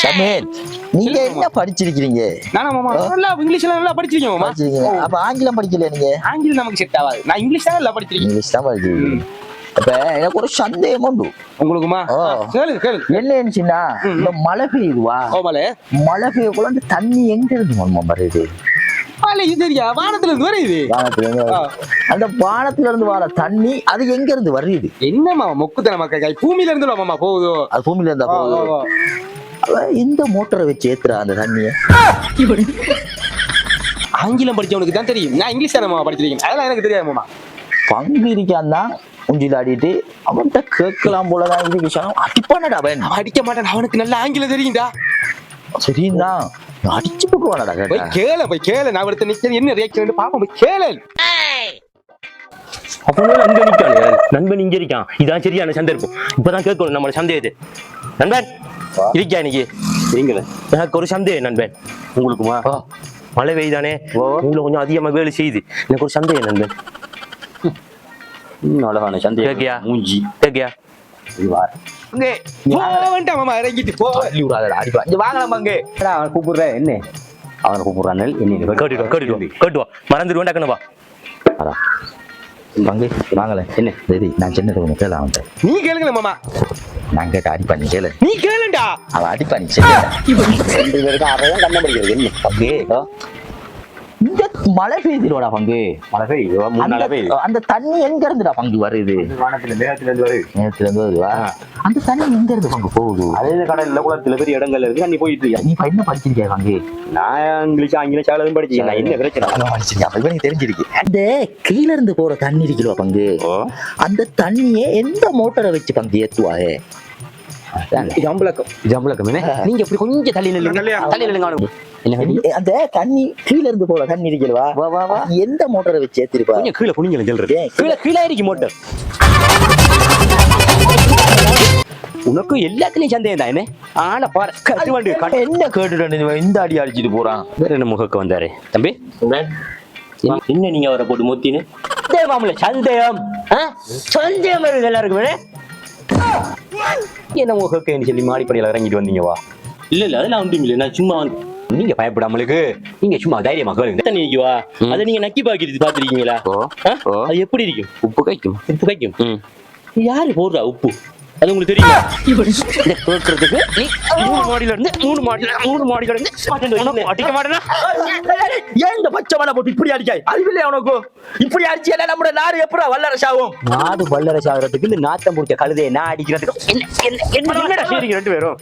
சமேல் நீங்க என்ன படிச்சிருக்கீங்க? நானா மாமா நல்லா இங்கிலீஷ்ல நல்லா படிச்சிருக்கேன் மாமா. அப்ப ஆங்கிலம் படிக்கல நீங்க? ஆங்கிலம் நமக்கு செட் ஆகாது. நான் இங்கிலீஷ் தான் நல்லா படிச்சிருக்கேன். இங்கிலீஷ் தான் படிச்சிருக்கீங்க. அப்ப எனக்கு ஒரு சந்தேகம் உண்டு. உங்களுக்குமா? கேளு கேளு. என்னச்சுன்னா இந்த மழை பெய்யுதுவா? மழை பெய்யக்குள்ள அந்த தண்ணி எங்க இருந்து வருது? இது தெரியா? வானத்துல இருந்து வருது. வானத்துல இருந்து. அந்த வானத்துல இருந்து வர தண்ணி அது எங்க இருந்து வருது? என்னமா மொக்குத்தன மக்கள் பூமியில இருந்து மாமா போகுது. அது பூமியில இருந்தா போகுது. எந்த மோட்டரை வச்சு ஏத்துறா அந்த தண்ணிய? ஆங்கிலம் படிச்சவனுக்கு தான் தெரியும். நான் இங்கிலீஷ் தானே படிச்சிருக்கேன். அதெல்லாம் எனக்கு தெரியாது மாமா. பங்கு இருக்கான் தான் உஞ்சில ஆடிட்டு அவன்கிட்ட கேட்கலாம் போலதான் இது விஷயம். அடிப்பானடா அவன். அடிக்க மாட்டான். அவனுக்கு நல்ல ஆங்கிலம் தெரியும்டா. சரிங்களா? அடிச்சு போட்டுவானடா. போய் கேளு. நான் அடுத்த நிச்சயம் என்ன ரியாக்ஷன் பாப்போம். போய் கேளு. அப்போ அங்க நிக்கானே நண்பன் இங்க இருக்கான். இதான் சரியான சந்தர்ப்பம். இப்பதான் கேட்கணும் நம்ம சந்தேகத்தை. நண்பன் இருக்கியா இன்னைக்கு? இருங்களேன். எனக்கு ஒரு சந்தேகம் நண்பன். உங்களுக்குமா? மழை பெய்தானே, உங்களுக்கு கொஞ்சம் அதிகமா வேலை செய்யுது. எனக்கு ஒரு சந்தேகம் நண்பன். அழகான சந்தேகம். மூஞ்சி கேக்கியா? கூப்பிடுற என்ன அவனை கூப்பிடுறான். கேட்டுவா மறந்துடுவேன் டக்குனவா. பங்கு வாங்கல. என்ன சரி நான் சின்ன கேள அவன். நீ கேளுங்கள மாமா. நான் கேட்ட அடி பண்ணி கேளு. நீ கேளுடா. அவன் அடி பண்ணி ரெண்டு பேருக்கு அறையும் கண்ண படிக்கிறது. என்ன பங்கு இந்த மழை பெய்யுதுடா பங்கு. மழை பெய்யுது. அந்த தண்ணி எங்க இருந்துடா பங்கு வருது? நேரத்துல இருந்து வருவா. அந்த தண்ணி எங்க இருந்து பங்கு போகுது? அதே கடல்ல குளத்துல பெரிய இடங்கள்ல இருக்கு. நீ போயிட்டு இருக்கியா? நீ என்ன படிச்சிருக்கியா பங்கு? நான் இங்கிலீஷ் ஆங்கிலம் சாலதும் படிச்சேன். நான் என்ன பிரச்சனை படிச்சிருக்கேன். அப்ப எனக்கு தெரிஞ்சிருக்கு. அந்த கீழ இருந்து போற தண்ணி இருக்குல்ல பங்கு, அந்த தண்ணியை எந்த மோட்டரை வச்சு பங்கு ஏத்துவாயே? ஜம்பளக்கம் நீங்க இப்படி கொஞ்சம் தள்ளி நில்லுங்க. அந்த தண்ணி கீழ இருந்து போற தண்ணி இருக்கலவா, எந்த மோட்டரை வச்சு ஏத்திருப்பா? கொஞ்சம் கீழே புனிங்க சொல்றது. கீழே இருக்கு மோட்டர். உனக்கு எல்லாத்துலயும் சந்தேகம் தான். என்ன ஆனா பாரு என்ன கேட்டுட்டு இந்த அடி அடிச்சுட்டு போறான். வேற என்ன முகக்கு வந்தாரு தம்பி? என்ன நீங்க அவரை போட்டு மொத்தின்னு சந்தேகம் சந்தேகம் வருது எல்லாருக்குமே. என்ன முகக்கு சொல்லி மாடிப்படியில இறங்கிட்டு வந்தீங்கவா? இல்ல அதெல்லாம் ஒன்றும் இல்லை. நான் சும்மா நீங்க பயப்படாமலுக்கு நீங்க சும்மா தைரியமா கேளுங்க. நினைக்குவா அதை நீங்க நக்கி பாக்கிட்டு பாத்துருக்கீங்களா? அது எப்படி இருக்கும்? உப்பு கைக்கும். யாரு போடுறா உப்பு? அது உங்களுக்கு தெரியுமா? கேட்கறதுக்கு நீ 3 மாடியில இருந்து 3 மாடியில இருந்து அடிக்க மாட்டேனா? ஏன் இந்த பச்சை மலை போட்டு இப்படி அடிக்காய்? அறிவில்லை உனக்கு? இப்படி அடிச்சா நம்ம நாடு எப்படா வல்லரசு ஆகும்? நாடு வல்லரசு ஆகிறதுக்கு இந்த நாத்தம் பிடிச்ச கழுதையை நான் அடிக்கிறதுக்கு என்ன சரி 2 பேரும்